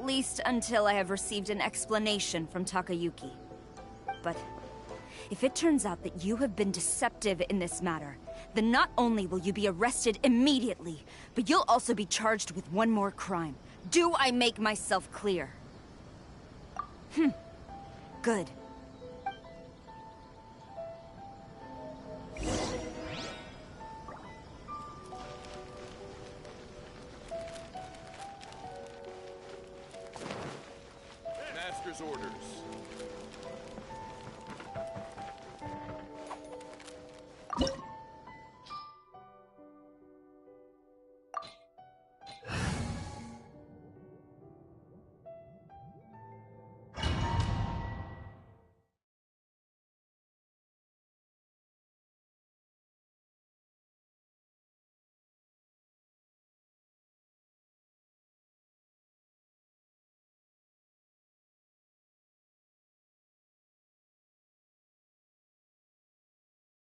At least until I have received an explanation from Takayuki. But if it turns out that you have been deceptive in this matter, then not only will you be arrested immediately, but you'll also be charged with one more crime. Do I make myself clear? Good. Master's orders.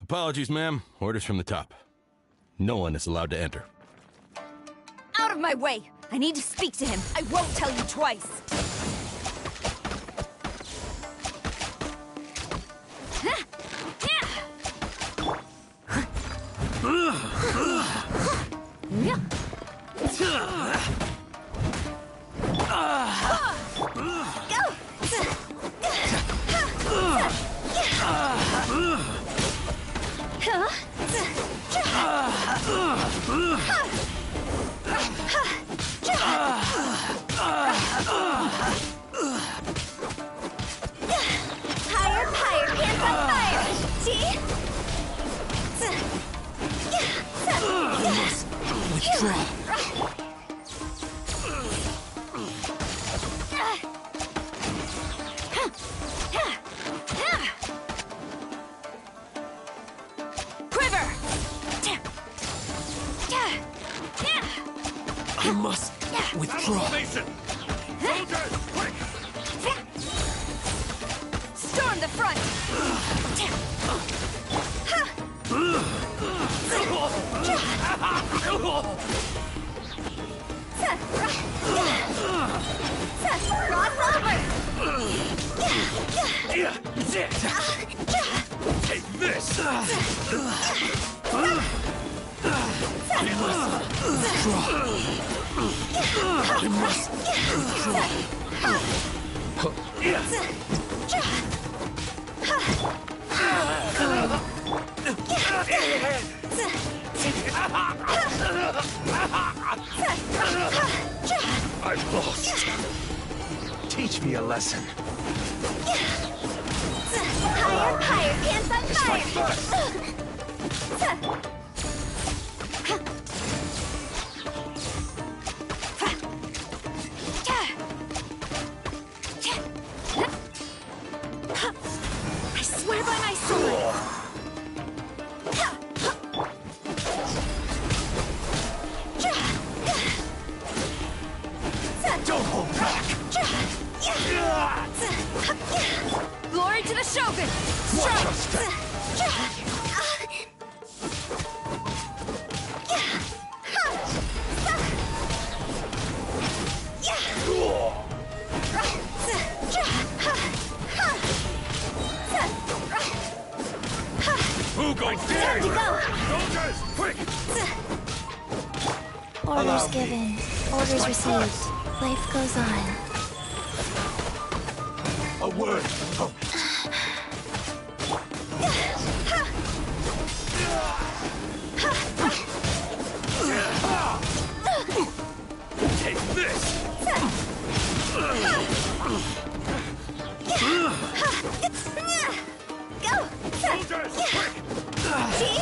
Apologies, ma'am. Orders from the top. No one is allowed to enter. Out of my way! I need to speak to him. I won't tell you twice. Higher, pants on fire! See? Withdraw. Quiver! I must withdraw. Formation! Soldiers, quick! Storm the front! Cross over! Take this! I must withdraw. I've lost. Teach me a lesson. Higher, pants on fire! I swear by my sword! Don't hold back. Glory to the Shogun! Watch your step. Who goes Time there? to go! Soldiers, quick! Orders given. Orders received. Life goes on. A word. Oh. Take this! Go! Soldiers, quick! See?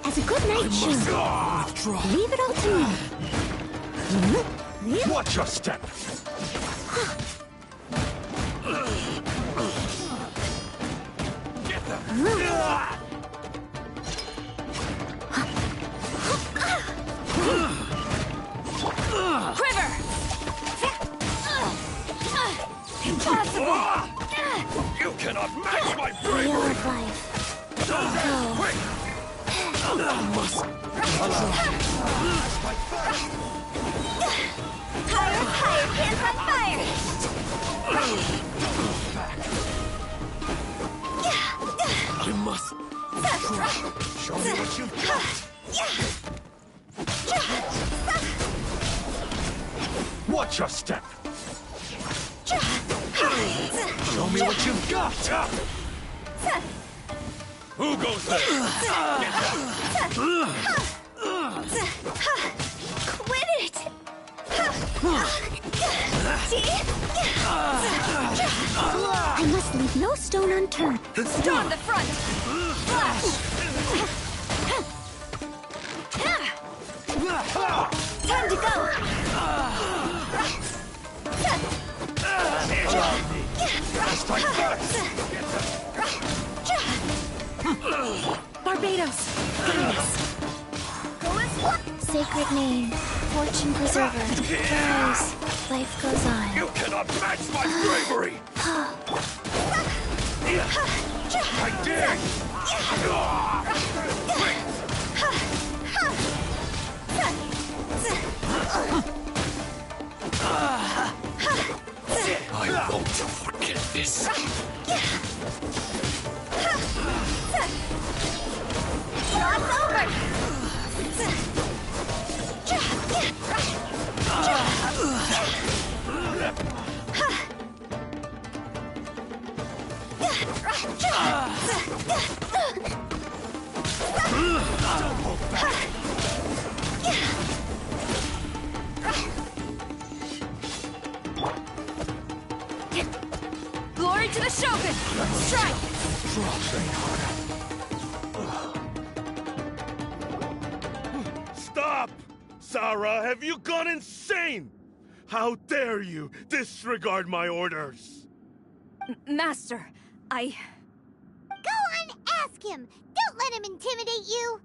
As a good night show. Withdraw. Leave it all to me. Watch your step. Get them! Quiver! Impossible! You cannot match my Wheel bravery! of life. Soldiers, quick! I must Higher, drop. Show me what you've got. Watch your step. Show me what you've got. Who goes there? Quit it! I must leave no stone unturned. Storm the front! Flash! Time to go! Strike first. Barbados! Sacred name, fortune preserver. Rise, life goes on. You cannot match my bravery! I dare I won't forget this. Shot's over! Glory to the Shogun! Strike! Stop! Sarah, have you gone insane? How dare you disregard my orders? Master, I... Go on, ask him! Don't let him intimidate you!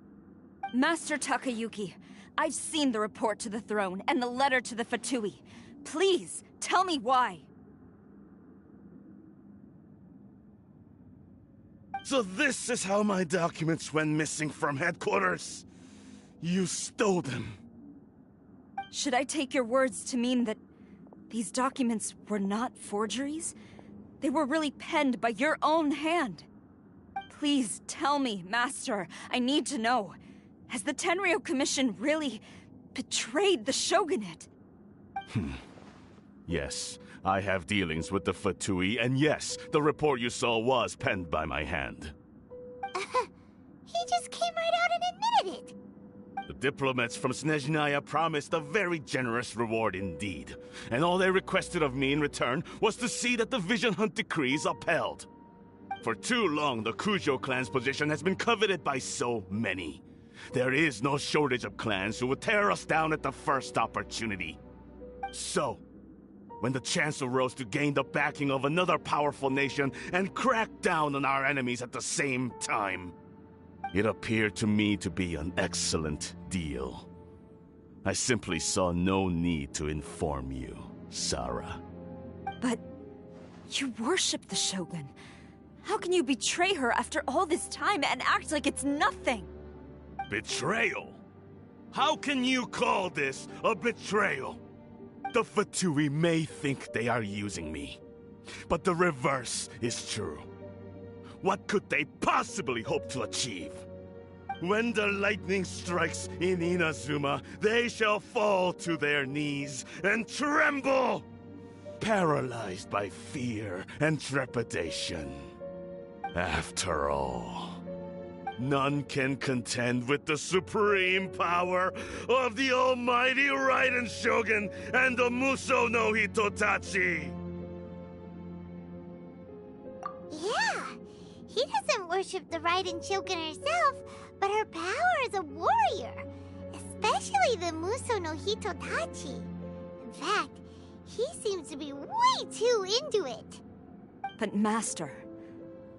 Master Takayuki, I've seen the report to the throne and the letter to the Fatui. Please, tell me why. So this is how my documents went missing from headquarters? You stole them. Should I take your words to mean that these documents were not forgeries? They were really penned by your own hand. Please tell me, Master. I need to know. Has the Tenryo Commission really betrayed the Shogunate? Yes, I have dealings with the Fatui, and yes, the report you saw was penned by my hand. He just came right out and admitted it! The diplomats from Snezhnaya promised a very generous reward indeed, and all they requested of me in return was to see that the Vision Hunt decrees upheld. For too long, the Kujo clan's position has been coveted by so many. There is no shortage of clans who would tear us down at the first opportunity. So, when the chance arose to gain the backing of another powerful nation and crack down on our enemies at the same time, it appeared to me to be an excellent deal. I simply saw no need to inform you, Sarah. But you worship the Shogun. How can you betray her after all this time and act like it's nothing? Betrayal? How can you call this a betrayal? The Fatui may think they are using me, but the reverse is true. What could they possibly hope to achieve? When the lightning strikes in Inazuma, they shall fall to their knees and tremble, paralyzed by fear and trepidation. After all, none can contend with the supreme power of the almighty Raiden Shogun and the Muso no Hitotachi! Yeah, he doesn't worship the Raiden Shogun herself, but her power as a warrior, especially the Muso no Hitotachi. In fact, he seems to be way too into it. But Master,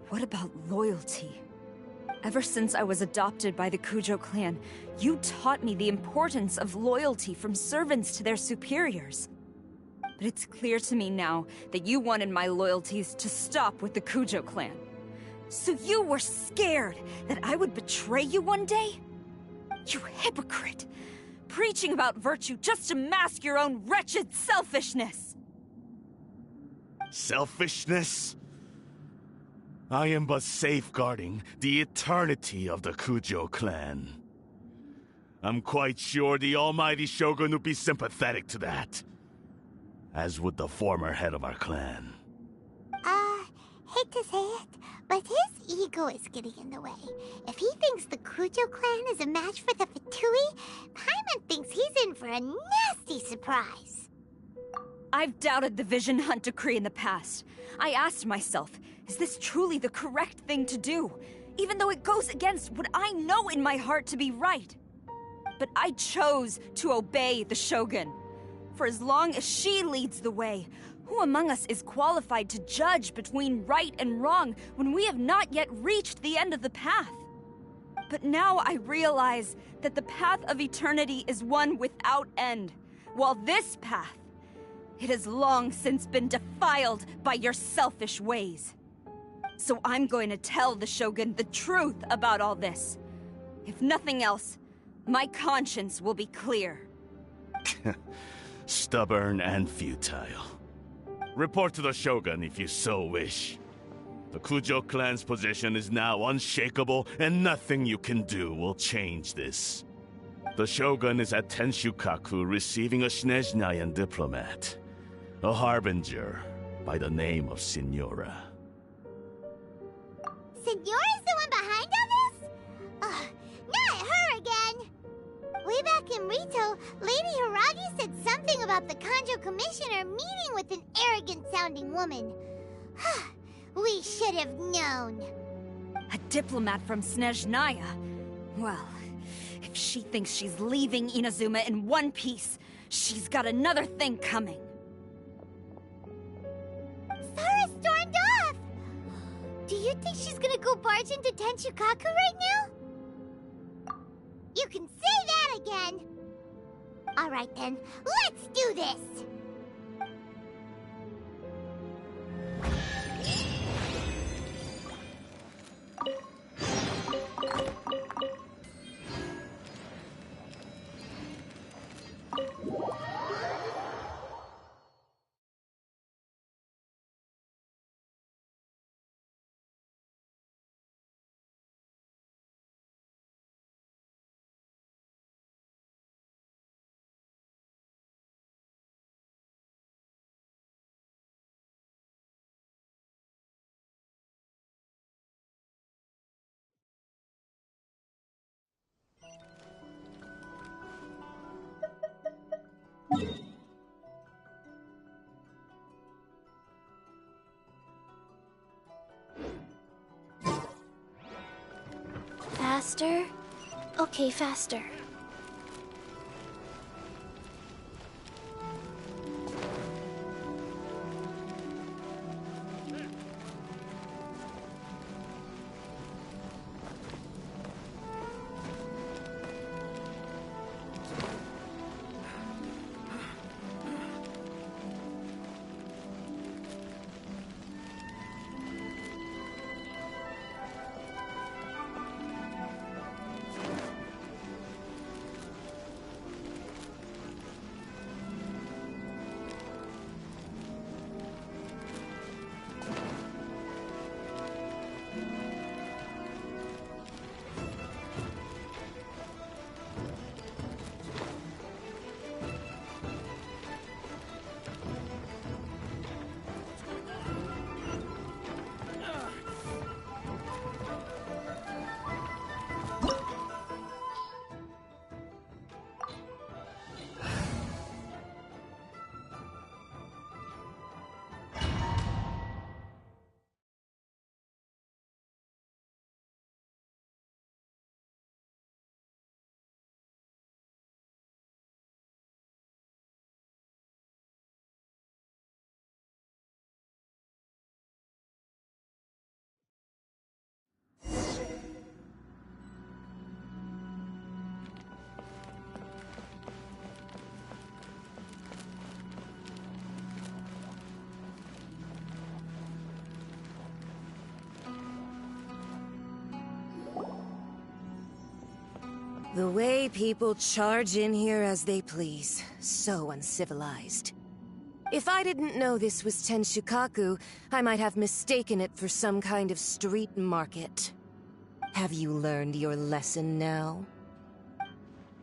what about loyalty? Ever since I was adopted by the Kujo clan, you taught me the importance of loyalty from servants to their superiors. But it's clear to me now that you wanted my loyalties to stop with the Kujo clan. So you were scared that I would betray you one day? You hypocrite! Preaching about virtue just to mask your own wretched selfishness! Selfishness? I am but safeguarding the eternity of the Kujo clan. I'm quite sure the almighty Shogun would be sympathetic to that. As would the former head of our clan. Hate to say it, but his ego is getting in the way. If he thinks the Kujo clan is a match for the Fatui, Paimon thinks he's in for a nasty surprise. I've doubted the Vision Hunt decree in the past. I asked myself, is this truly the correct thing to do? Even though it goes against what I know in my heart to be right. But I chose to obey the Shogun. For as long as she leads the way, who among us is qualified to judge between right and wrong when we have not yet reached the end of the path? But now I realize that the path of eternity is one without end, while this path, it has long since been defiled by your selfish ways. So I'm going to tell the Shogun the truth about all this. If nothing else, my conscience will be clear. Stubborn and futile. Report to the Shogun if you so wish. The Kujo clan's position is now unshakable, and nothing you can do will change this. The Shogun is at Tenshukaku receiving a Snezhnayan diplomat. A harbinger by the name of Signora. Signora's the one behind all this? Ugh, not her again! Way back in Rito, Lady Hiragi said something about the Kanjo Commissioner meeting with an arrogant-sounding woman. We should have known. A diplomat from Snezhnaya? Well, if she thinks she's leaving Inazuma in one piece, she's got another thing coming. Sara stormed off! Do you think she's gonna go barge into Tenshukaku right now? You can say that again! Alright then, let's do this! Faster? Okay, faster. The way people charge in here as they please. So uncivilized. If I didn't know this was Tenshukaku, I might have mistaken it for some kind of street market. Have you learned your lesson now?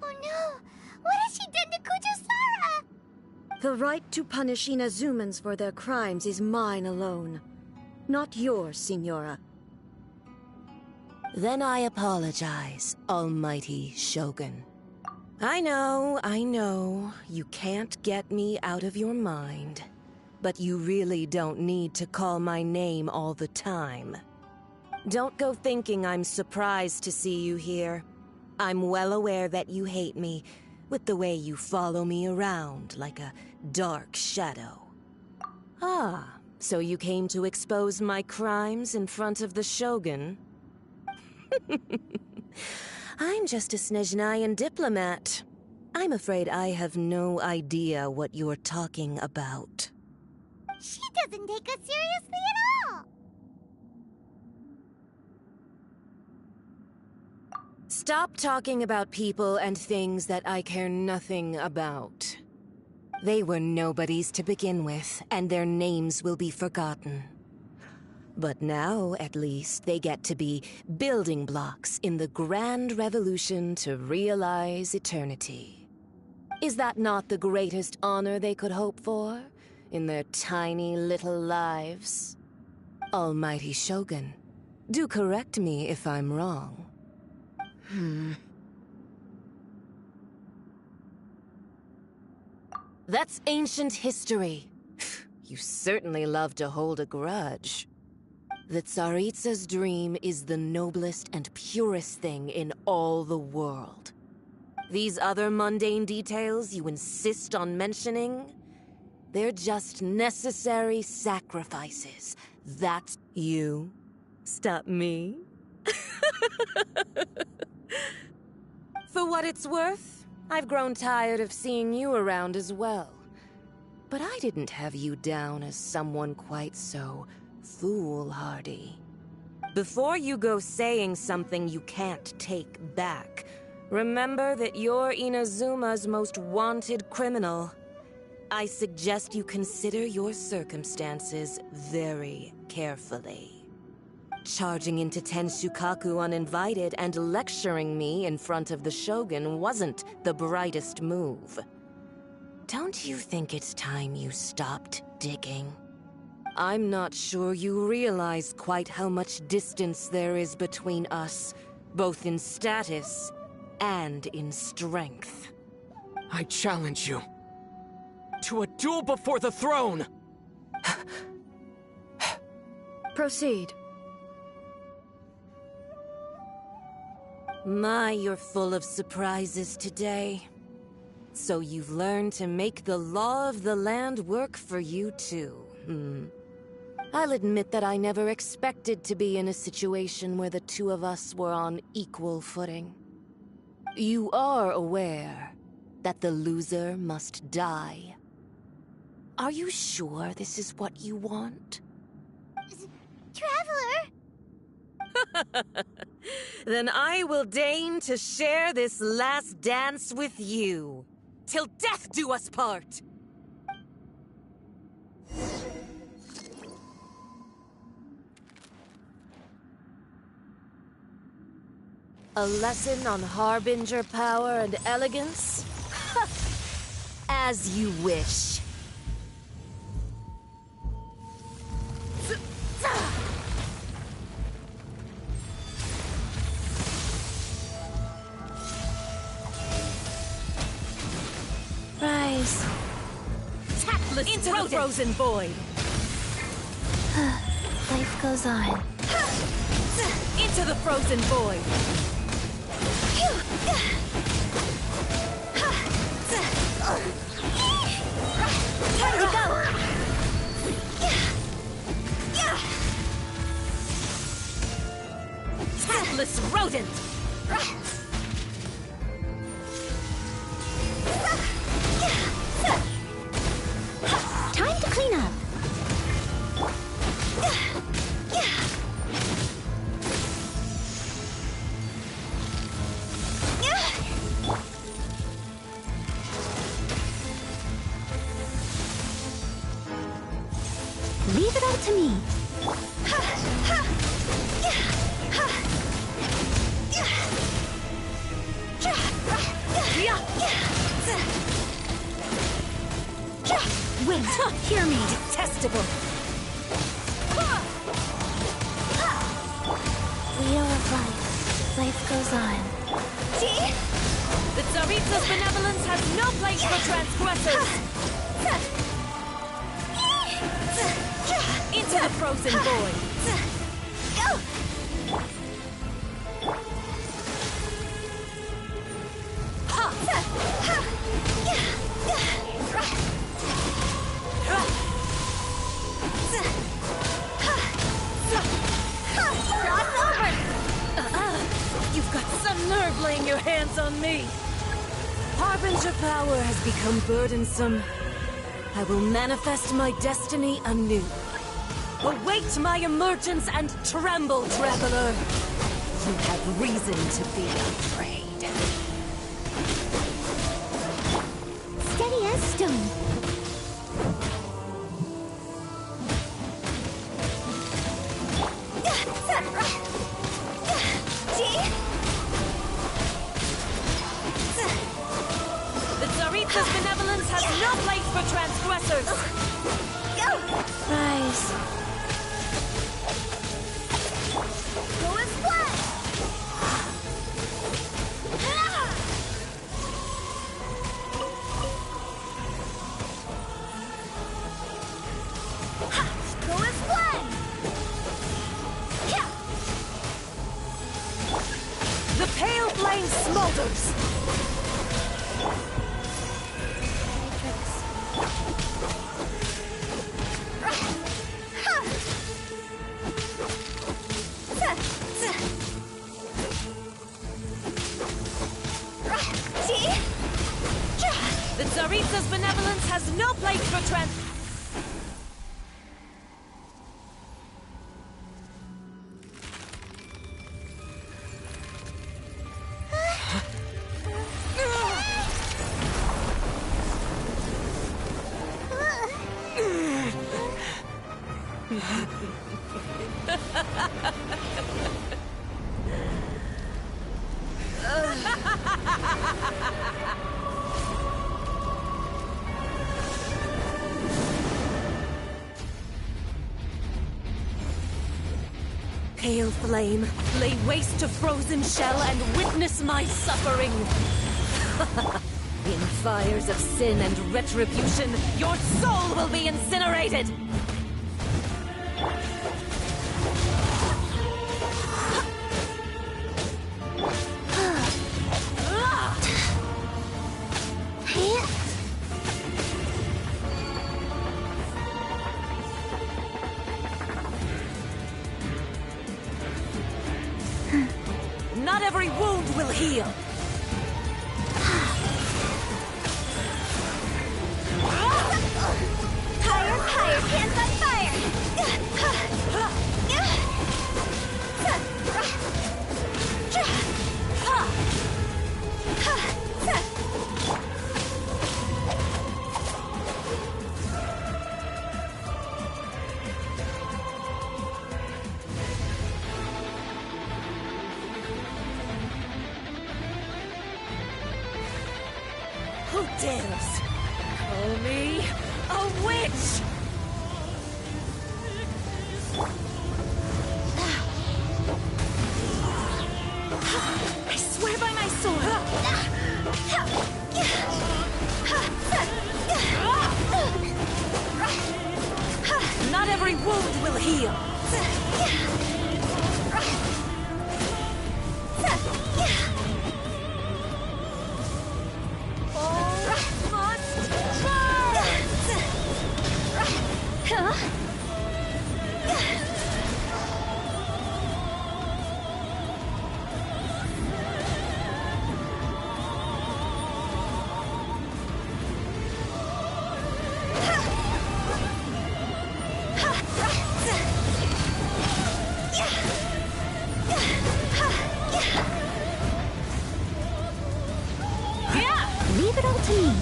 Oh no! What has she done to Kujusara? The right to punish Inazumans for their crimes is mine alone. Not yours, Signora. Then I apologize, Almighty Shogun. I know, you can't get me out of your mind. But you really don't need to call my name all the time. Don't go thinking I'm surprised to see you here. I'm well aware that you hate me, with the way you follow me around like a dark shadow. Ah, so you came to expose my crimes in front of the Shogun? I'm just a Snezhnayan diplomat. I'm afraid I have no idea what you're talking about. She doesn't take us seriously at all! Stop talking about people and things that I care nothing about. They were nobodies to begin with, and their names will be forgotten. But now, at least, they get to be building blocks in the grand revolution to realize eternity. Is that not the greatest honor they could hope for in their tiny little lives? Almighty Shogun, do correct me if I'm wrong. That's ancient history. You certainly love to hold a grudge. The Tsaritsa's dream is the noblest and purest thing in all the world. These other mundane details you insist on mentioning, they're just necessary sacrifices. That's you. Stop me. For what it's worth, I've grown tired of seeing you around as well. But I didn't have you down as someone quite so foolhardy. Before you go saying something you can't take back, remember that you're Inazuma's most wanted criminal. I suggest you consider your circumstances very carefully. Charging into Tenshukaku uninvited and lecturing me in front of the Shogun wasn't the brightest move. Don't you think it's time you stopped digging? I'm not sure you realize quite how much distance there is between us, both in status and in strength. I challenge you to a duel before the throne! Proceed. My, you're full of surprises today. So you've learned to make the law of the land work for you too, I'll admit that I never expected to be in a situation where the two of us were on equal footing. You are aware that the loser must die. Are you sure this is what you want? Traveler! Then I will deign to share this last dance with you. Till death do us part! A lesson on Harbinger power and elegance? As you wish. Rise. Tactless into the frozen void! Life goes on. Into the frozen void! Time to go! Tactless rodent! Time to clean up. Leave it all to me. Wait, hear me. Detestable. Wheel of life. Life goes on. See? The Tsaritsa's benevolence has no place for transgressors! Into the frozen void! You've got some nerve laying your hands on me! Harbinger power has become burdensome. I will manifest my destiny anew. Await my emergence and tremble, traveler! You have reason to be afraid. Steady as stone. Tsaritsa's benevolence has no place for transgressors! Rise. Go as one! Go as one! The pale flame smolders! The Tsaritsa's benevolence has no place for Pale flame, lay waste to frozen shell and witness my suffering! In fires of sin and retribution, your soul will be incinerated! Not every wound will heal! Higher, higher, hands on fire! Who dares call me a witch? I swear by my sword! Not every wound will heal! Leave it all to me.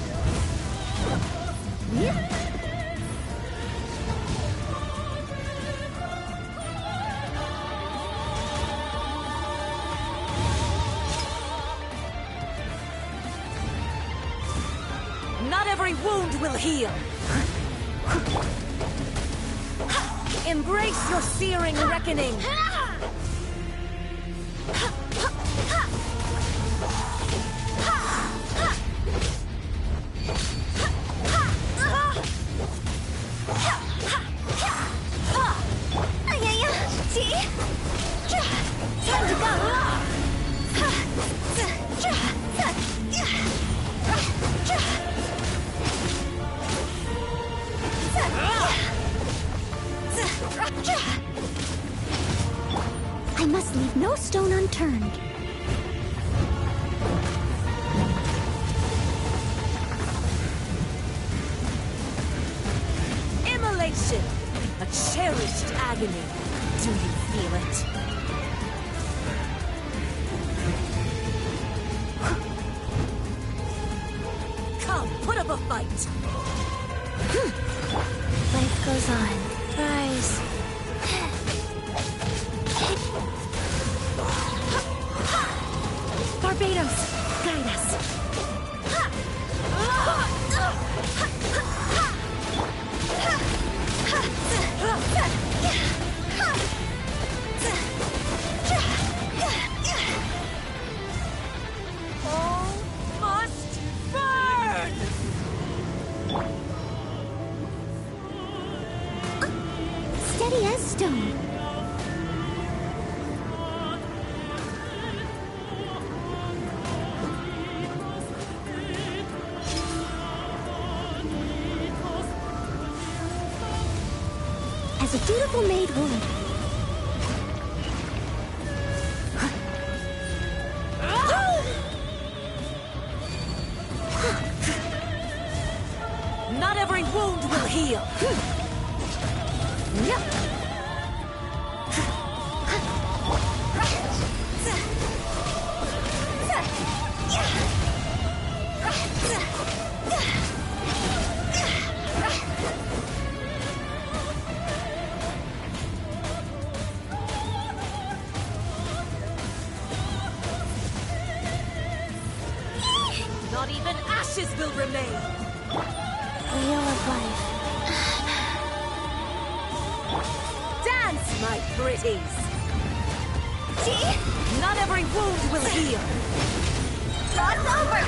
wound will heal! Embrace your searing reckoning! Time to go! I must leave no stone unturned. Immolation! A cherished agony. Do you feel it? Come, put up a fight! Life goes on. Rise. Barbados, guide us. All must burn! Steady as stone. As a dutiful maid would. Not every wound will heal! Not even ashes will remain! Wheel of life. Dance, my pretties! Not every wound will heal! It's over!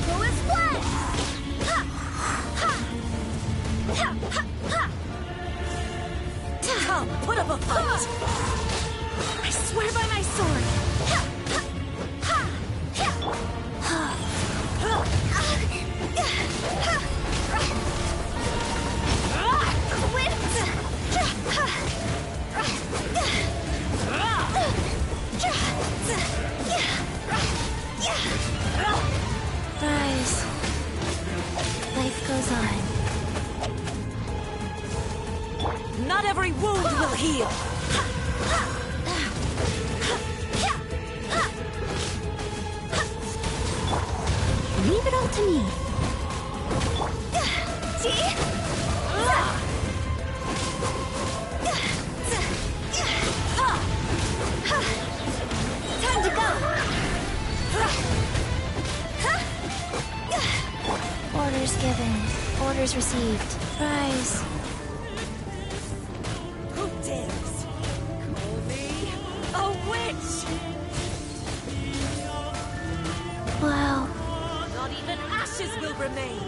Who is fled? Come, put up a fight! I swear by my sword. Rise. Life goes on. Not every wound will heal! Leave it all to me. Time to go. Orders given. Orders received. Rise. Who dares call me a witch? Wow. Not even ashes will remain!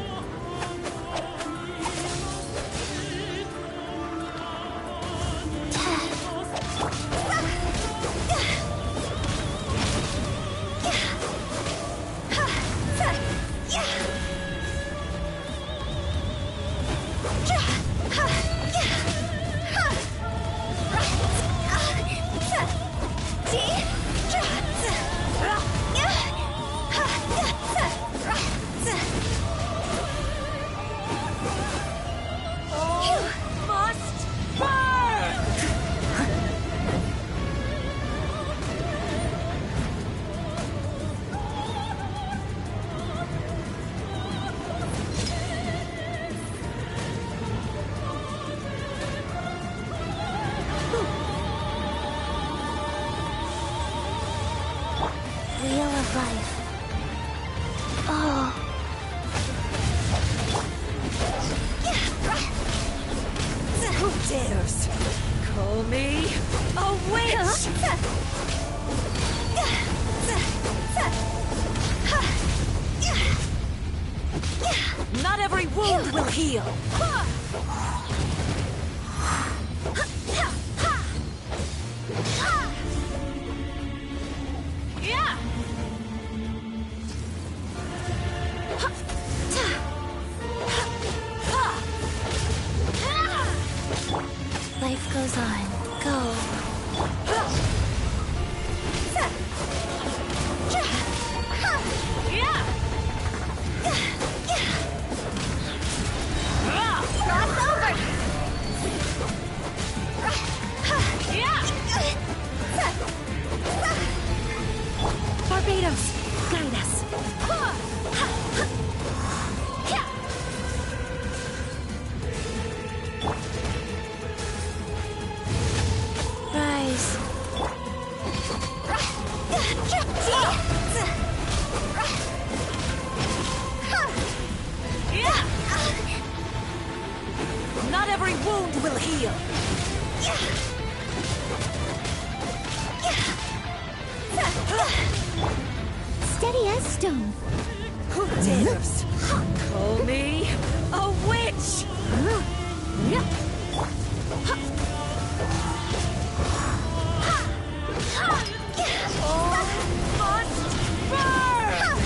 Not every wound will heal. Life goes on. Go. Barbados, guide us. Rise. Not every wound will heal. Steady as stone. Who dares call me a witch? All must burn!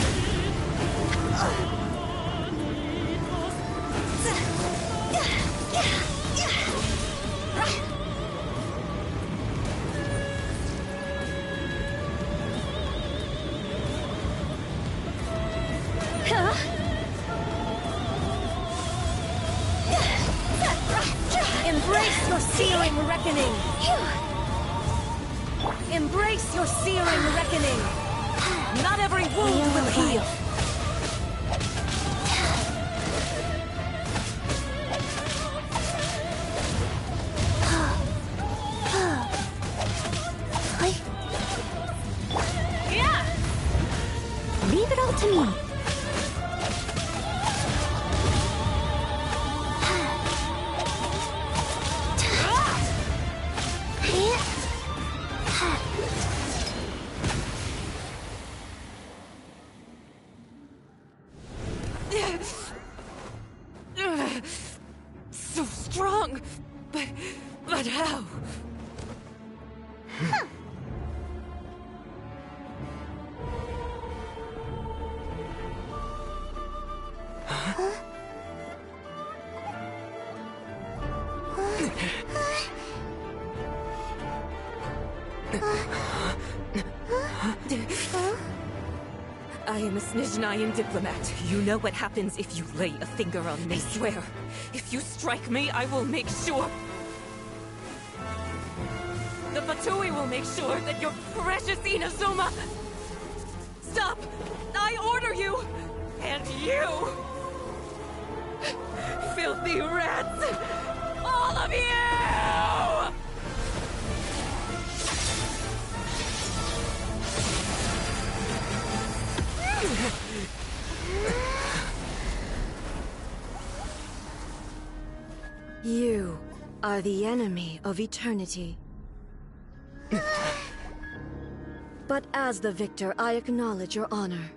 Embrace your searing reckoning. Embrace your searing reckoning. Not every wound will heal. Leave it all to me. So strong, but how? I am a Snezhnayan diplomat. You know what happens if you lay a finger on me. I swear, if you strike me, I will make sure... The Fatui will make sure that your precious Inazuma... Stop! I order you! And you! Filthy rats! All of you! You are the enemy of eternity. But as the victor, I acknowledge your honor.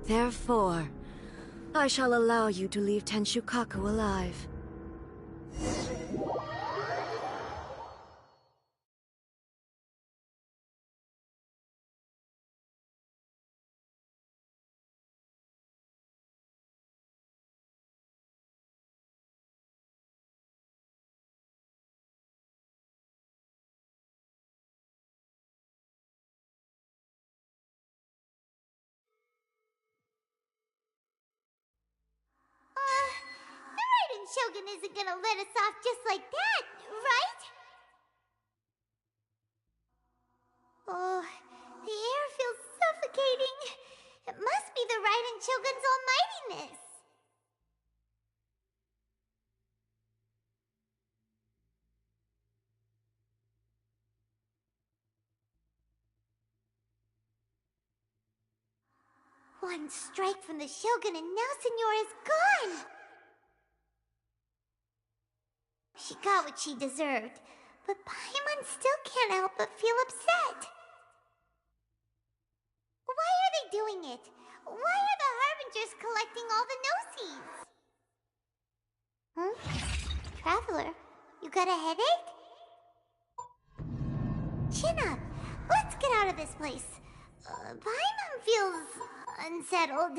Therefore, I shall allow you to leave Tenshukaku alive. The Raiden Shogun isn't gonna let us off just like that, right? Oh, the air feels suffocating. It must be the Raiden Shogun's almightiness. One strike from the Shogun and now Senyora's gone! She got what she deserved, but Paimon still can't help but feel upset. Why are they doing it? Why just collecting all the no-seeds. Traveler, you got a headache? Chin up. Let's get out of this place. Paimon feels unsettled.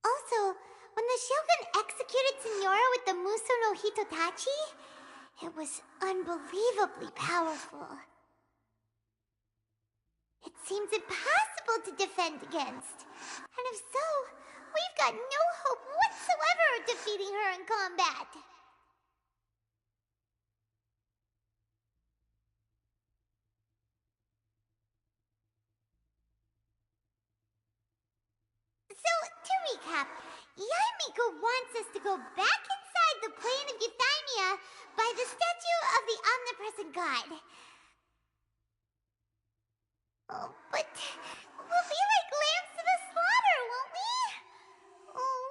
Also, when the Shogun executed Signora with the Muso no Hitotachi, it was unbelievably powerful. It seems impossible to defend against. And if so, we've got no hope whatsoever of defeating her in combat. So, to recap, Yaimiko wants us to go back inside the plane of Euthymia by the statue of the omnipresent god. Oh, but we'll be like lambs to the slaughter, won't we? Oh,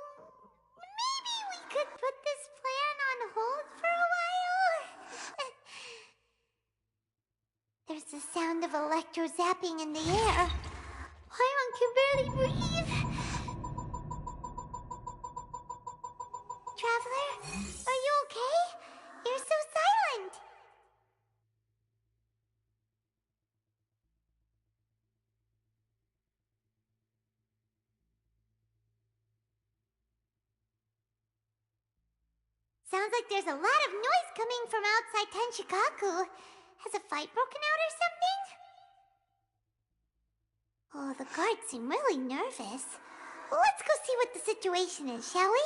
maybe we could put this plan on hold for a while? There's the sound of electro zapping in the air. Paimon can barely breathe. Traveler, are you okay? You're so silent. Sounds like there's a lot of noise coming from outside Tenshikaku. Has a fight broken out or something? Oh, the guards seem really nervous. Let's go see what the situation is, shall we?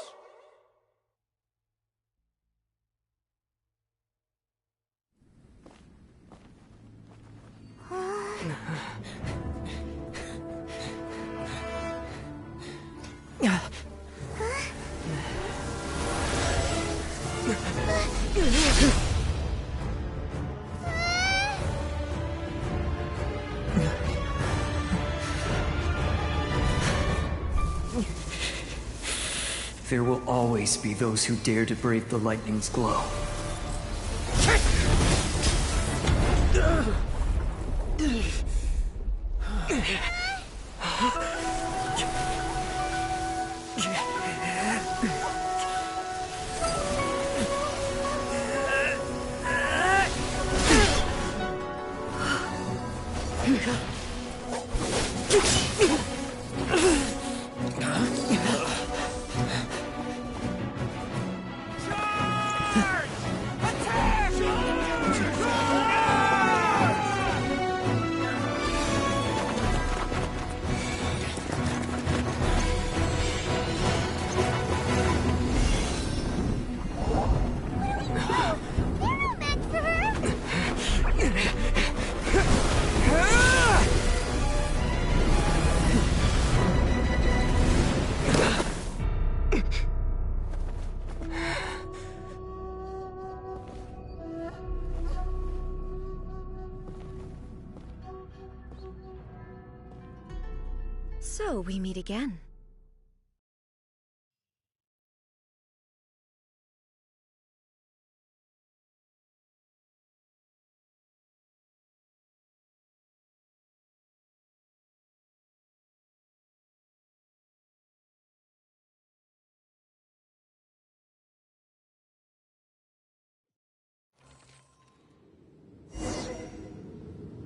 There will always be those who dare to brave the lightning's glow. So we meet again.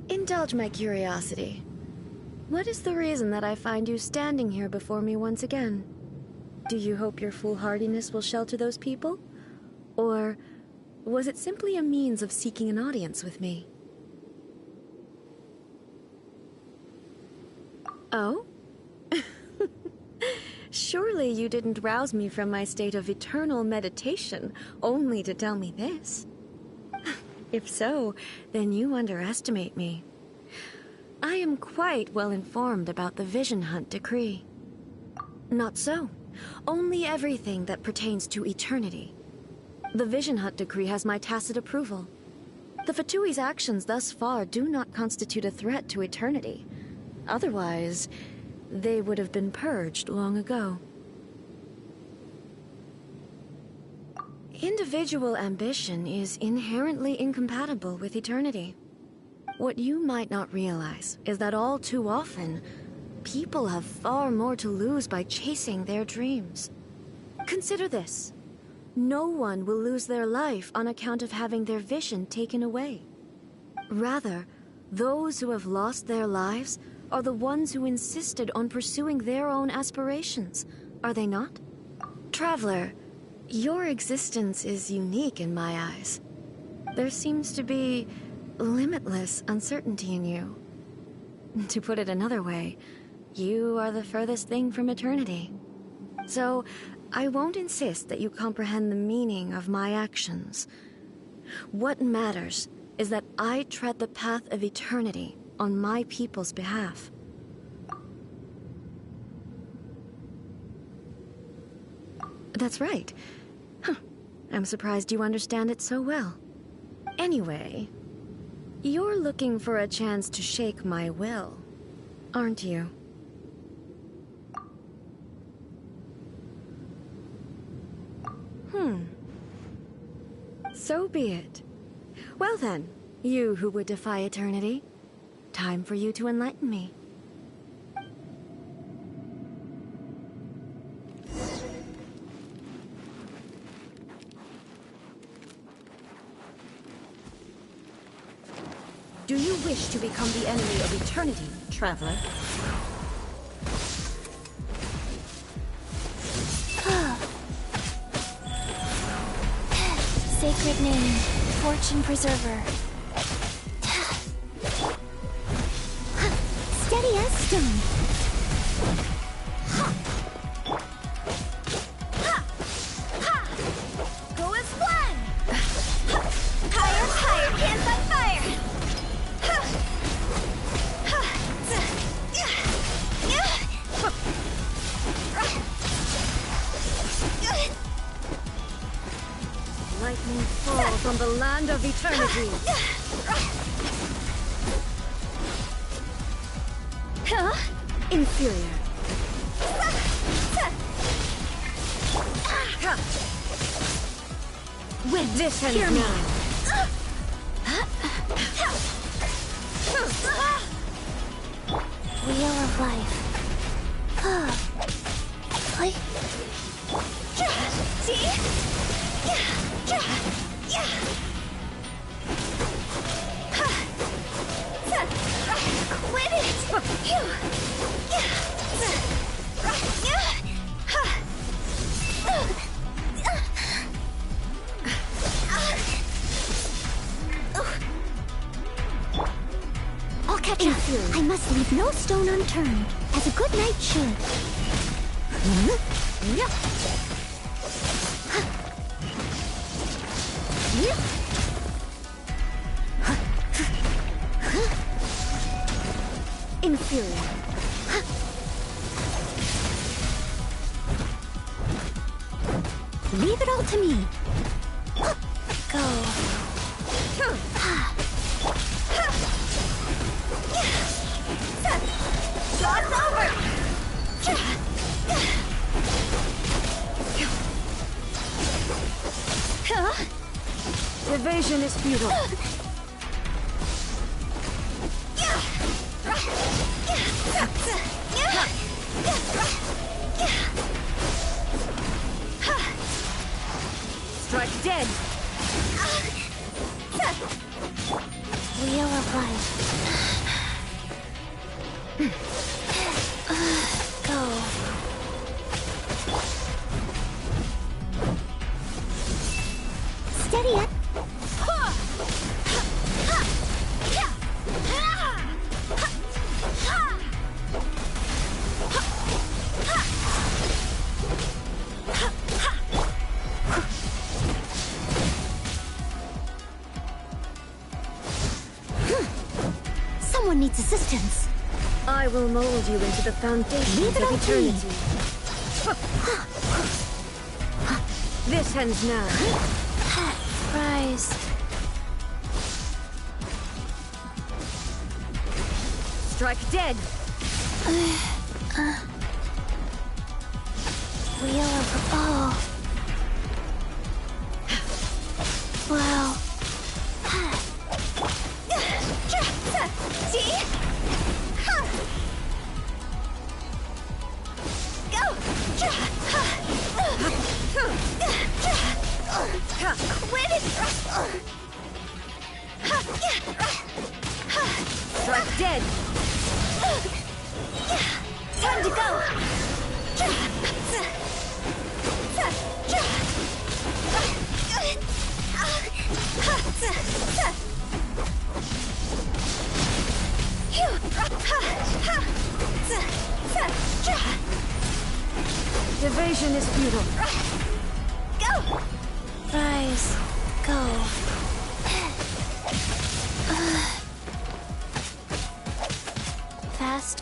Indulge my curiosity. What is the reason that I find you standing here before me once again? Do you hope your foolhardiness will shelter those people? Or was it simply a means of seeking an audience with me? Oh? Surely you didn't rouse me from my state of eternal meditation only to tell me this. If so, then you underestimate me. I am quite well informed about the Vision Hunt Decree. Not so. Only everything that pertains to eternity. The Vision Hunt Decree has my tacit approval. The Fatui's actions thus far do not constitute a threat to eternity. Otherwise, they would have been purged long ago. Individual ambition is inherently incompatible with eternity. What you might not realize is that all too often, people have far more to lose by chasing their dreams. Consider this. No one will lose their life on account of having their vision taken away. Rather, those who have lost their lives are the ones who insisted on pursuing their own aspirations, are they not? Traveler, your existence is unique in my eyes. There seems to be limitless uncertainty in you. To put it another way, you are the furthest thing from eternity. So, I won't insist that you comprehend the meaning of my actions. What matters is that I tread the path of eternity on my people's behalf. That's right. Huh. I'm surprised you understand it so well. Anyway, you're looking for a chance to shake my will, aren't you? So be it. Well then, you who would defy eternity, time for you to enlighten me. Do you wish to become the enemy of eternity, traveler? Sacred name, Fortune Preserver. Steady as stone. Go as one! Higher, higher, hands on fire! Lightning falls on the land of eternity. Inferior. With this and hear me. Wheel of Life. Quit it! I'll catch up. I must leave no stone unturned, as a good knight should. Inferior. Leave it all to me. Go. Job's over! Evasion is futile. Strike dead. Wheel of Life. Go. Steady up. Someone needs assistance. I will mold you into the foundations Leave it of all to me. eternity. This ends now. Rise. Strike dead. Wheel of... Oh. Wow. Quit it! Strike dead! Time to go! Evasion is futile. Go! Rise. Go. Fast.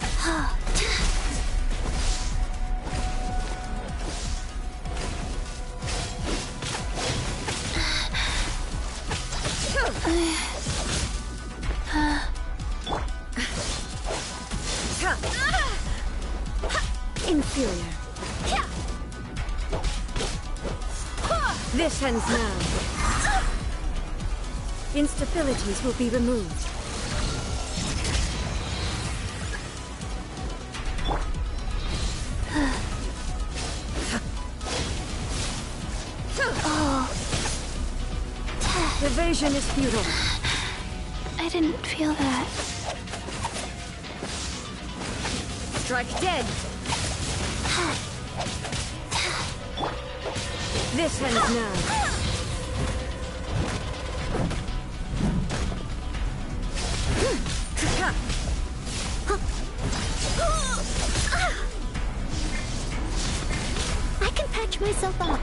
Inferior. This ends now. Instabilities will be removed. Evasion is futile. I didn't feel that. Strike dead. This ends now. I can patch myself up.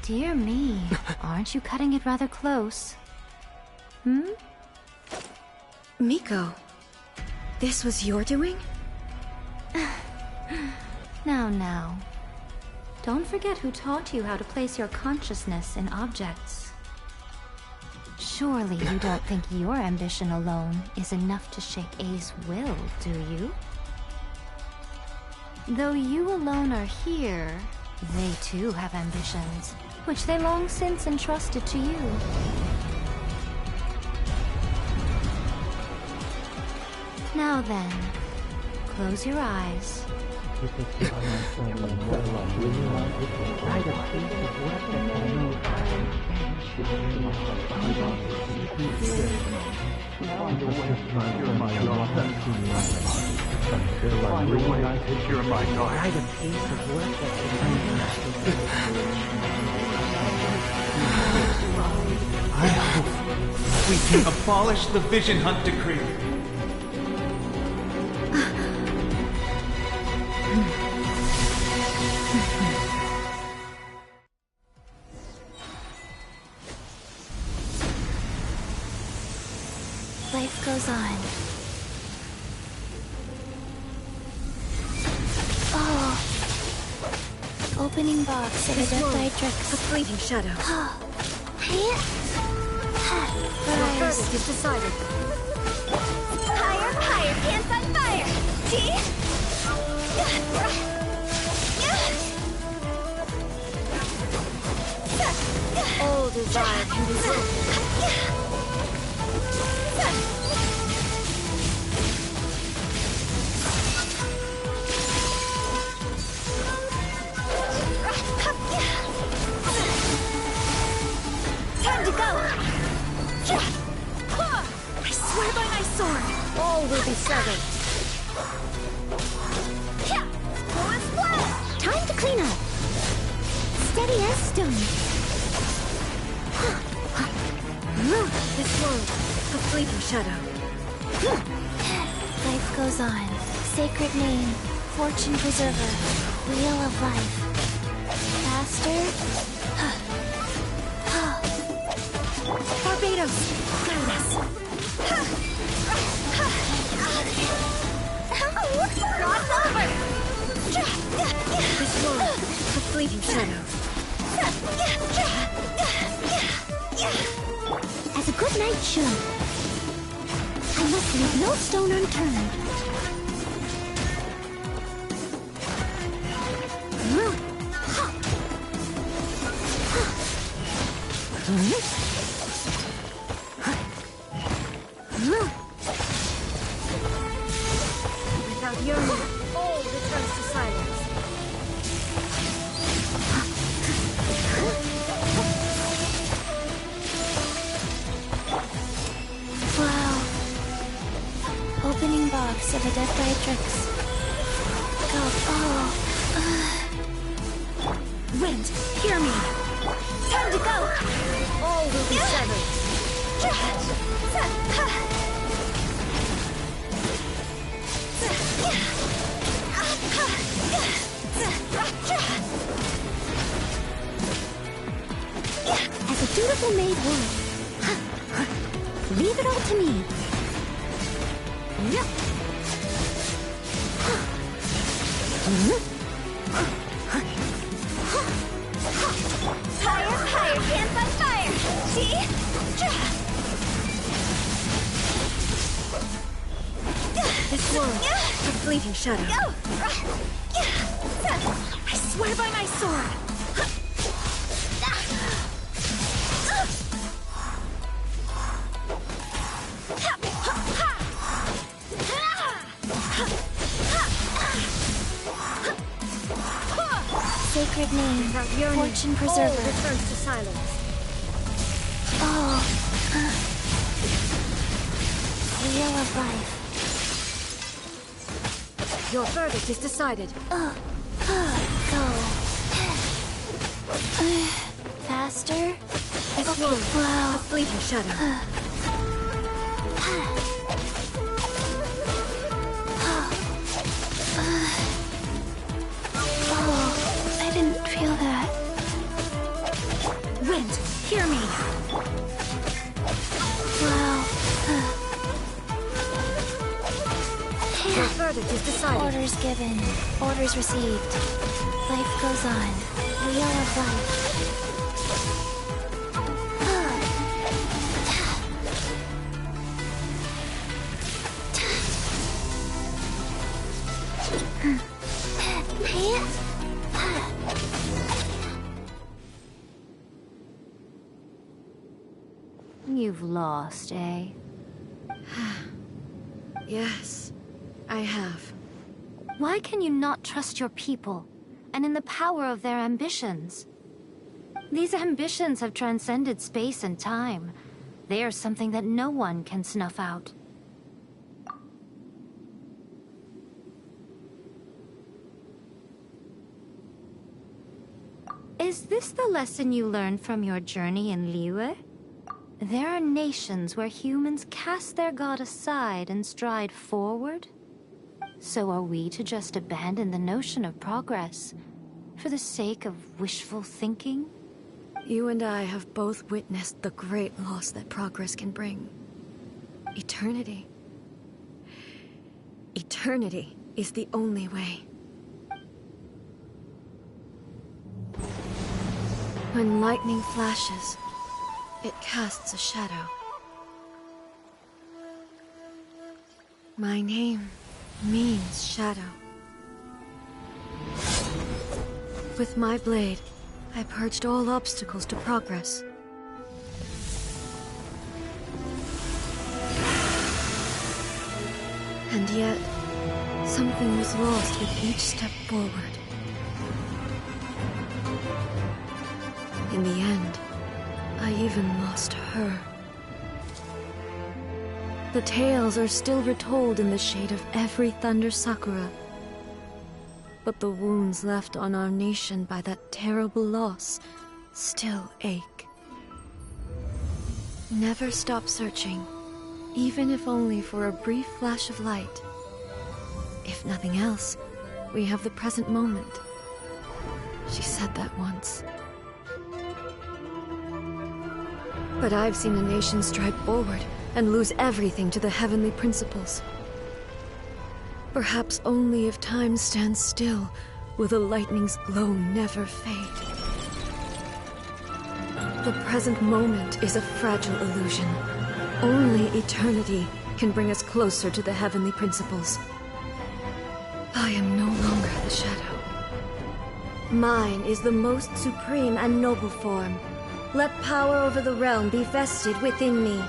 Dear me, aren't you cutting it rather close? Hmm? Miko, this was your doing? Now. Don't forget who taught you how to place your consciousness in objects. Surely you don't think your ambition alone is enough to shake A's will, do you? Though you alone are here, they too have ambitions, which they long since entrusted to you. Now then, close your eyes. I hope we can abolish the Vision Hunt Decree. Life goes on. Oh. Opening box of a Death Drix. A fleeting shadow. Rise. Verdict is decided. Higher, pants on fire! See? All desire can be broken. Time to go! I swear by my sword, all will be severed. Time to clean up. Steady as stone. This world, a fleeting shadow. Life goes on. Sacred name, fortune preserver, wheel of life. Faster. Barbatos, guide us. This war, a fleeting shadow. As a good knight should. I must leave no stone unturned. Without yearning, all returns to silence. Wow. Opening box of Adeptiatrix. Go. Wind, hear me! Time to go! All will be severed. As a dutiful maid would. Leave it all to me. Higher, hands on fire! See? This world, a fleeting shadow. I swear by my sword! Sacred name, fortune preserver. All returns to silence. Wheel of life. Your verdict is decided. Go. Faster? This world, Wow. a fleeting shadow. I didn't feel that. Wind, hear me! Wow. Your verdict is decided. Orders given. Orders received. Life goes on. Wheel of life. You've lost, eh? Yes, I have. Why can you not trust your people, and in the power of their ambitions? These ambitions have transcended space and time. They are something that no one can snuff out. Is this the lesson you learned from your journey in Liyue? There are nations where humans cast their god aside and stride forward. So are we to just abandon the notion of progress for the sake of wishful thinking? You and I have both witnessed the great loss that progress can bring. Eternity. Eternity is the only way. When lightning flashes, it casts a shadow. My name means shadow. With my blade, I purged all obstacles to progress. And yet, something was lost with each step forward. In the end, I even lost her. The tales are still retold in the shade of every Thunder Sakura. But the wounds left on our nation by that terrible loss still ache. Never stop searching, even if only for a brief flash of light. If nothing else, we have the present moment. She said that once. But I've seen a nation stride forward and lose everything to the heavenly principles. Perhaps only if time stands still will the lightning's glow never fade. The present moment is a fragile illusion. Only eternity can bring us closer to the heavenly principles. I am no longer the shadow. Mine is the most supreme and noble form. Let power over the realm be vested within me.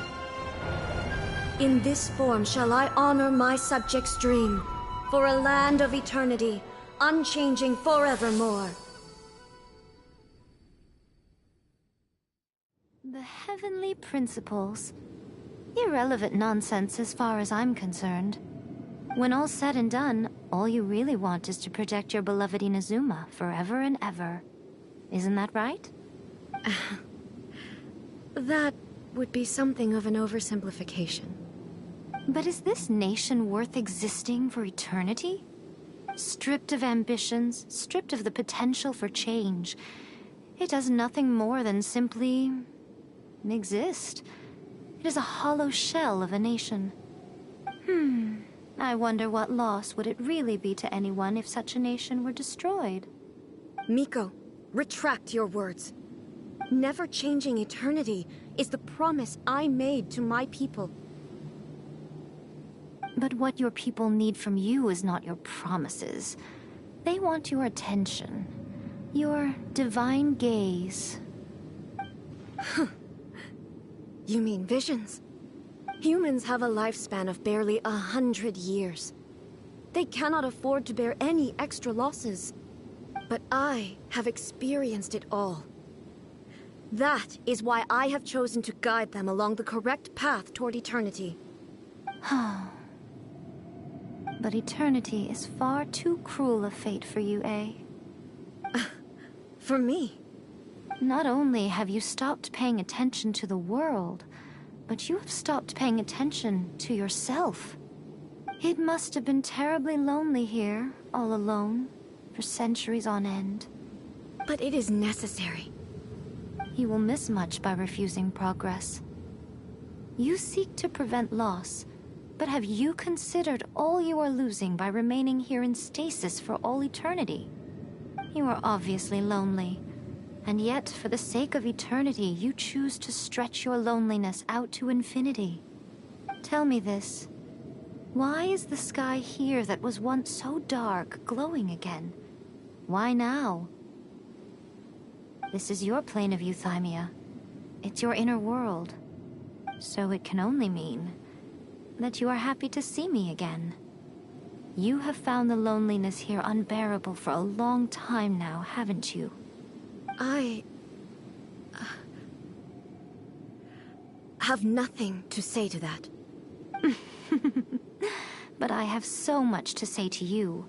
In this form shall I honor my subjects' dream, for a land of eternity, unchanging forevermore. The heavenly principles. Irrelevant nonsense as far as I'm concerned. When all's said and done, all you really want is to protect your beloved Inazuma forever and ever. Isn't that right? That would be something of an oversimplification. But is this nation worth existing for eternity? Stripped of ambitions, stripped of the potential for change, it does nothing more than simply exist. It is a hollow shell of a nation. I wonder what loss would it really be to anyone if such a nation were destroyed? Miko, retract your words. Never changing eternity is the promise I made to my people. But what your people need from you is not your promises. They want your attention. Your divine gaze. You mean visions? Humans have a lifespan of barely 100 years. They cannot afford to bear any extra losses. But I have experienced it all. That is why I have chosen to guide them along the correct path toward eternity. But eternity is far too cruel a fate for you, eh? For me? Not only have you stopped paying attention to the world, but you have stopped paying attention to yourself. It must have been terribly lonely here, all alone, for centuries on end. But it is necessary. You will miss much by refusing progress. You seek to prevent loss, but have you considered all you are losing by remaining here in stasis for all eternity? You are obviously lonely. And yet, for the sake of eternity, you choose to stretch your loneliness out to infinity. Tell me this. Why is the sky here that was once so dark glowing again? Why now? This is your plane of euthymia. It's your inner world. So it can only mean that you are happy to see me again. You have found the loneliness here unbearable for a long time now, haven't you? I have nothing to say to that. But I have so much to say to you.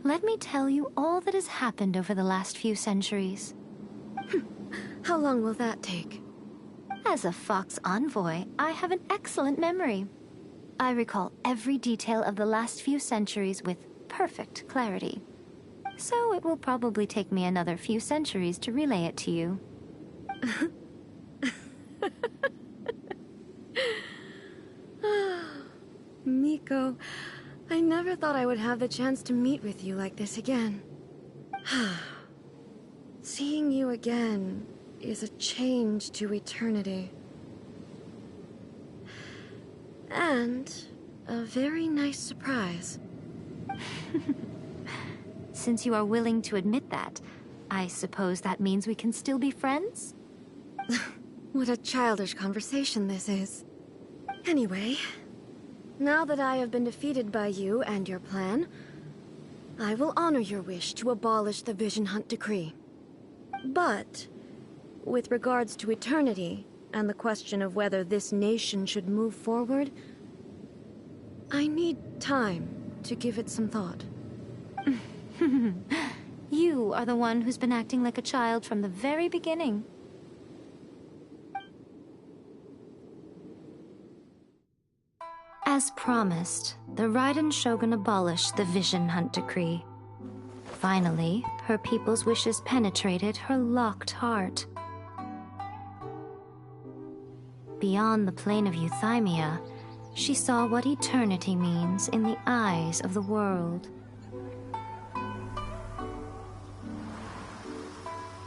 Let me tell you all that has happened over the last few centuries. How long will that take? As a Fox envoy, I have an excellent memory. I recall every detail of the last few centuries with perfect clarity. So it will probably take me another few centuries to relay it to you. Miko, I never thought I would have the chance to meet with you like this again. Seeing you again is a change to eternity. And a very nice surprise. Since you are willing to admit that, I suppose that means we can still be friends? What a childish conversation this is. Anyway, now that I have been defeated by you and your plan, I will honor your wish to abolish the Vision Hunt Decree. But, with regards to eternity, and the question of whether this nation should move forward, I need time to give it some thought. You are the one who's been acting like a child from the very beginning. As promised, the Raiden Shogun abolished the Vision Hunt Decree. Finally, her people's wishes penetrated her locked heart. Beyond the plane of Euthymia, she saw what eternity means in the eyes of the world.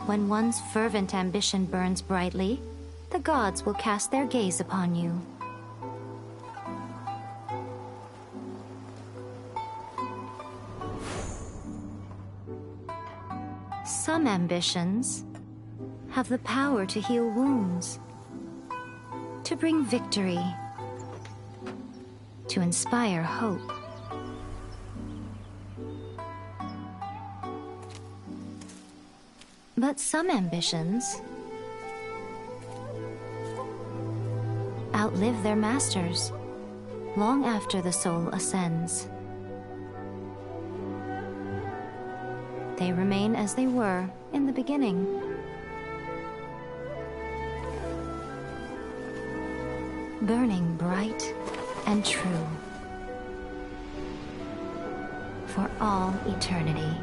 When one's fervent ambition burns brightly, the gods will cast their gaze upon you. Some ambitions have the power to heal wounds, to bring victory, to inspire hope. But some ambitions outlive their masters long after the soul ascends. They remain as they were in the beginning. Burning bright and true for all eternity.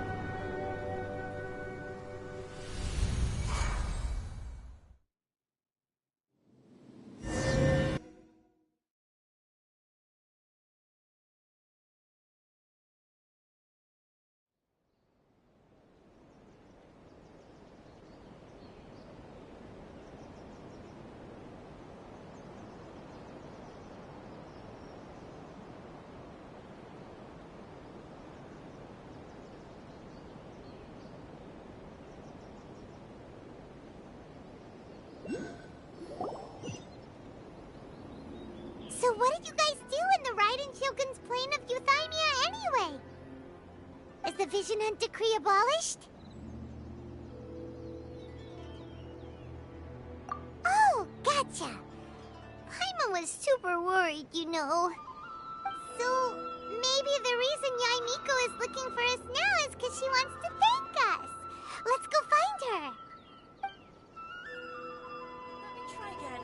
So what did you guys do in the Raiden Shogun's plane of Euthymia anyway? Is the Vision Hunt decree abolished? Oh, gotcha. Paimon was super worried, you know. So maybe the reason Yaimiko is looking for us now is because she wants to thank us. Let's go find her. Try again.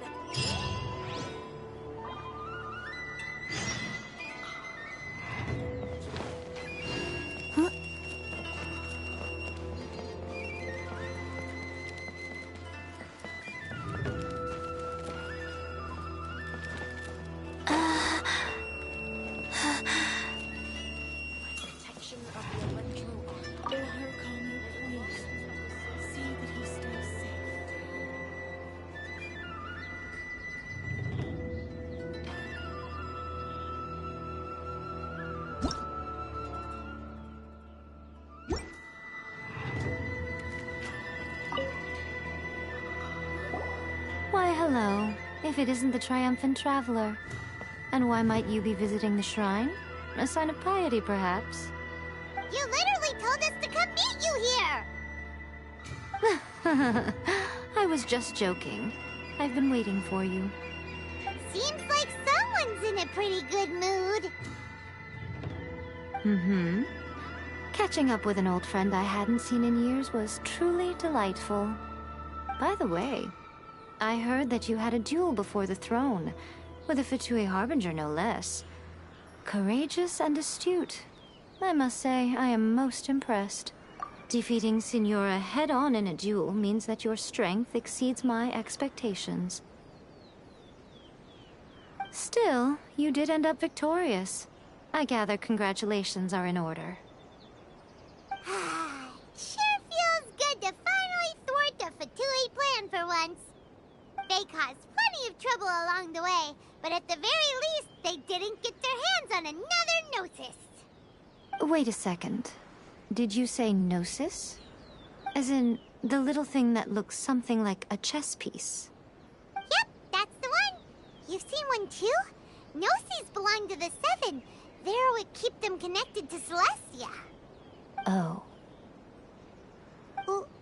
Why, hello, if it isn't the Triumphant Traveler. And why might you be visiting the shrine? A sign of piety, perhaps? You literally told us to come meet you here! I was just joking. I've been waiting for you. Seems like someone's in a pretty good mood. Mm-hmm. Catching up with an old friend I hadn't seen in years was truly delightful. By the way, I heard that you had a duel before the throne, with a Fatui Harbinger no less. Courageous and astute. I must say, I am most impressed. Defeating Signora head-on in a duel means that your strength exceeds my expectations. Still, you did end up victorious. I gather congratulations are in order. Sure feels good to finally thwart the Fatui plan for once. They caused plenty of trouble along the way, but at the very least, they didn't get their hands on another Gnosis. Wait a second. Did you say Gnosis? As in, the little thing that looks something like a chess piece? Yep, that's the one. You've seen one too? Gnosis belong to the Seven. They're what keep them connected to Celestia. Oh.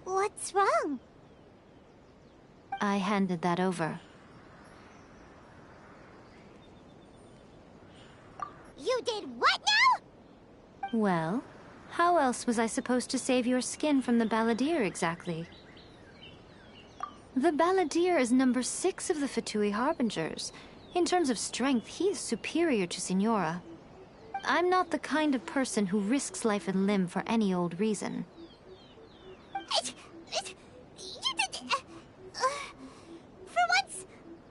What's wrong? I handed that over. You did what now? Well, how else was I supposed to save your skin from the Balladeer exactly? The Balladeer is number 6 of the Fatui Harbingers. In terms of strength, he is superior to Signora. I'm not the kind of person who risks life and limb for any old reason. For once,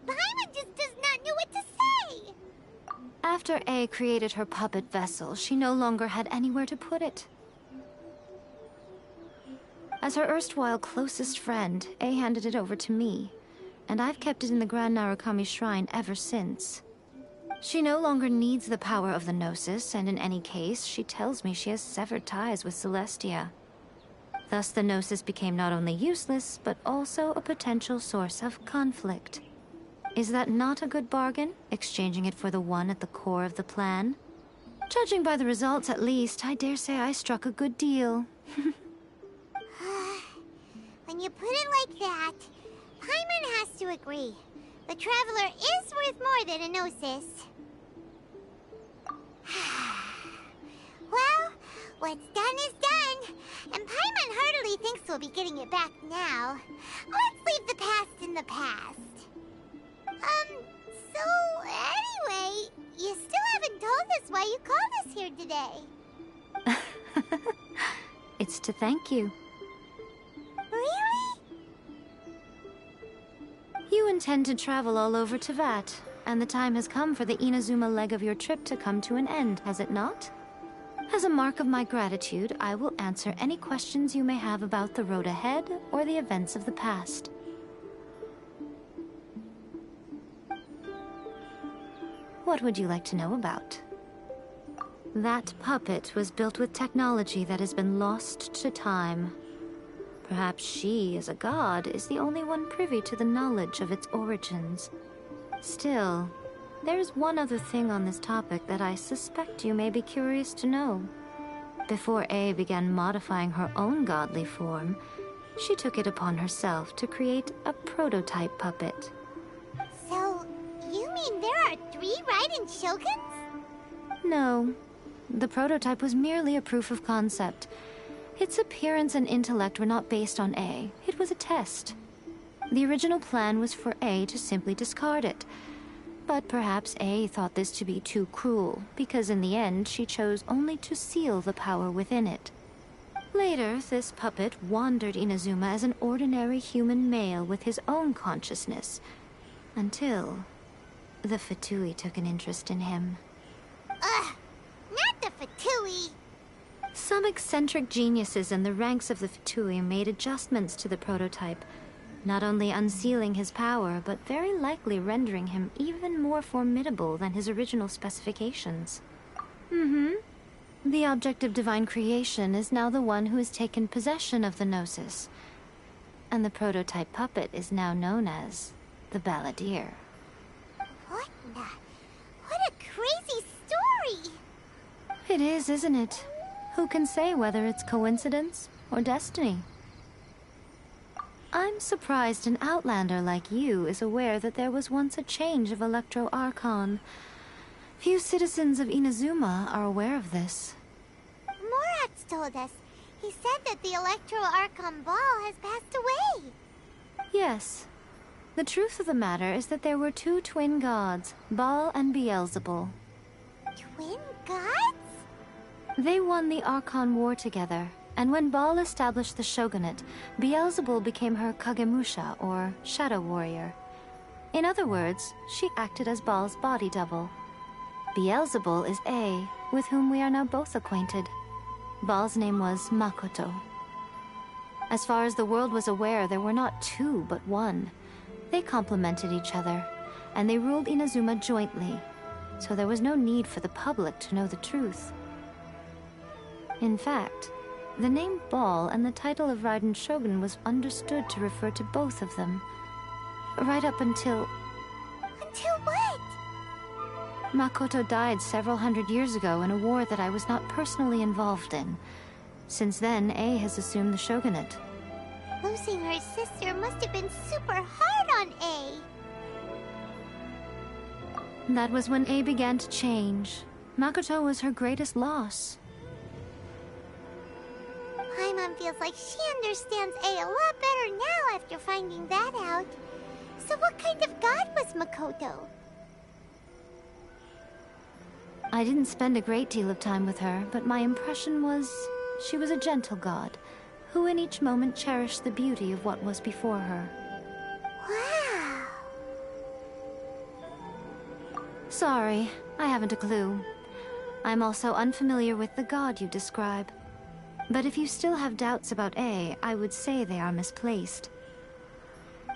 Paimon just After A created her puppet vessel, she no longer had anywhere to put it. As her erstwhile closest friend, A handed it over to me, and I've kept it in the Grand Narukami Shrine ever since. She no longer needs the power of the Gnosis, and in any case, she tells me she has severed ties with Celestia. Thus the Gnosis became not only useless, but also a potential source of conflict. Is that not a good bargain, exchanging it for the one at the core of the plan? Judging by the results, at least, I dare say I struck a good deal. When you put it like that, Paimon has to agree. The Traveler is worth more than a Gnosis. Well, what's done is done, and Paimon heartily thinks we'll be getting it back now. Let's leave the past in the past. So anyway, you still haven't told us why you called us here today. It's to thank you. Really? You intend to travel all over Teyvat, and the time has come for the Inazuma leg of your trip to come to an end, has it not? As a mark of my gratitude, I will answer any questions you may have about the road ahead or the events of the past. What would you like to know about? That puppet was built with technology that has been lost to time. Perhaps she, as a god, is the only one privy to the knowledge of its origins. Still, there's one other thing on this topic that I suspect you may be curious to know. Before A began modifying her own godly form, she took it upon herself to create a prototype puppet. So, you mean there are 3 Raiden Shoguns? No. The prototype was merely a proof of concept. Its appearance and intellect were not based on A. It was a test. The original plan was for A to simply discard it. But perhaps A thought this to be too cruel, because in the end she chose only to seal the power within it. Later, this puppet wandered Inazuma as an ordinary human male with his own consciousness, until the Fatui took an interest in him. Ugh! Not the Fatui! Some eccentric geniuses in the ranks of the Fatui made adjustments to the prototype, not only unsealing his power, but very likely rendering him even more formidable than his original specifications. The object of divine creation is now the one who has taken possession of the Gnosis, and the prototype puppet is now known as the Balladeer. What a crazy story! It is, isn't it? Who can say whether it's coincidence or destiny? I'm surprised an outlander like you is aware that there was once a change of Electro Archon. Few citizens of Inazuma are aware of this. Moratz told us. He said that the Electro Archon Ball has passed away. Yes. The truth of the matter is that there were 2 twin gods, Baal and Beelzebul. Twin gods? They won the Archon War together, and when Baal established the shogunate, Beelzebul became her Kagemusha, or shadow warrior. In other words, she acted as Baal's body double. Beelzebul is A, with whom we are now both acquainted. Baal's name was Makoto. As far as the world was aware, there were not 2, but 1. They complemented each other, and they ruled Inazuma jointly, so there was no need for the public to know the truth. In fact, the name Baal and the title of Raiden Shogun was understood to refer to both of them. Right up until... Until what? Makoto died several hundred years ago in a war that I was not personally involved in. Since then, A has assumed the shogunate. Losing her sister must have been super hard on A. That was when A began to change. Makoto was her greatest loss. Paimon feels like she understands A a lot better now after finding that out. So what kind of god was Makoto? I didn't spend a great deal of time with her, but my impression was she was a gentle god, who in each moment cherished the beauty of what was before her. Wow! Sorry, I haven't a clue. I'm also unfamiliar with the god you describe. But if you still have doubts about A, I would say they are misplaced.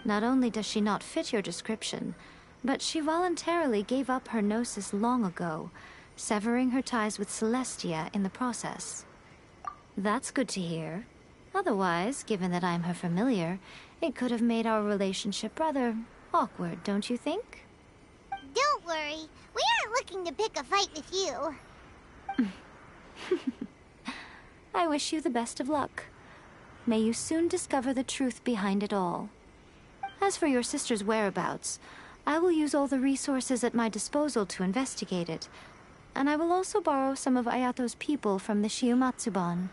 Not only does she not fit your description, but she voluntarily gave up her gnosis long ago, severing her ties with Celestia in the process. That's good to hear. Otherwise, given that I'm her familiar, it could have made our relationship rather awkward, don't you think? Don't worry. We aren't looking to pick a fight with you. I wish you the best of luck. May you soon discover the truth behind it all. As for your sister's whereabouts, I will use all the resources at my disposal to investigate it, and I will also borrow some of Ayato's people from the Shiumatsuban.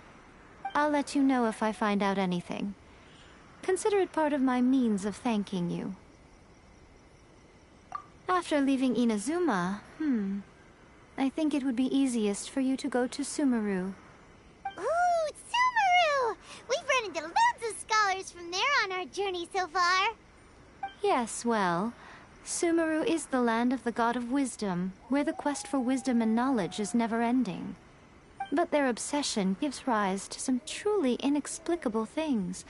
I'll let you know if I find out anything. Consider it part of my means of thanking you. After leaving Inazuma, I think it would be easiest for you to go to Sumeru. Ooh, Sumeru! We've run into loads of scholars from there on our journey so far. Yes, well, Sumeru is the land of the god of wisdom, where the quest for wisdom and knowledge is never-ending. But their obsession gives rise to some truly inexplicable things.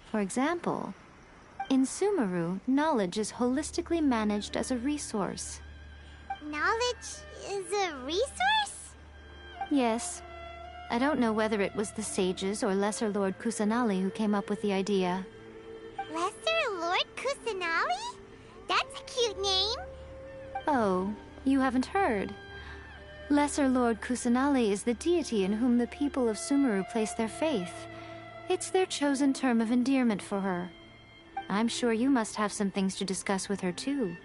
For example, in Sumeru, knowledge is holistically managed as a resource. Knowledge is a resource? Yes. I don't know whether it was the sages or Lesser Lord Kusanali who came up with the idea. Lesser Lord Kusanali? That's a cute name. Oh, you haven't heard. Lesser Lord Kusanali is the deity in whom the people of Sumeru place their faith. It's their chosen term of endearment for her. I'm sure you must have some things to discuss with her too.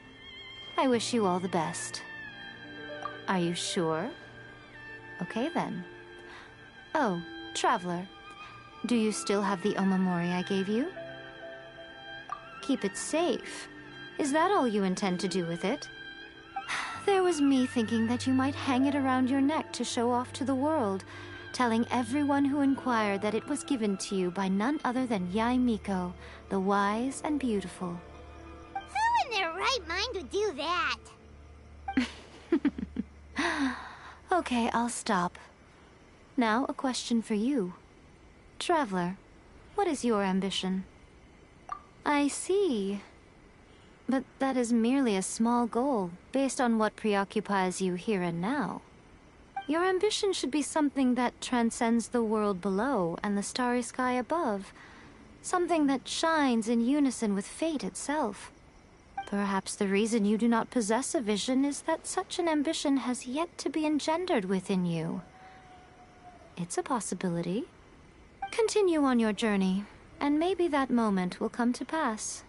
I wish you all the best. Are you sure? Okay then. Oh, Traveler. Do you still have the Omamori I gave you? Keep it safe. Is that all you intend to do with it? There was me thinking that you might hang it around your neck to show off to the world, telling everyone who inquired that it was given to you by none other than Yae Miko, the wise and beautiful. Who in their right mind would do that? Okay, I'll stop. Now, a question for you. Traveler, what is your ambition? I see. But that is merely a small goal, based on what preoccupies you here and now. Your ambition should be something that transcends the world below and the starry sky above. Something that shines in unison with fate itself. Perhaps the reason you do not possess a vision is that such an ambition has yet to be engendered within you. It's a possibility. Continue on your journey, and maybe that moment will come to pass.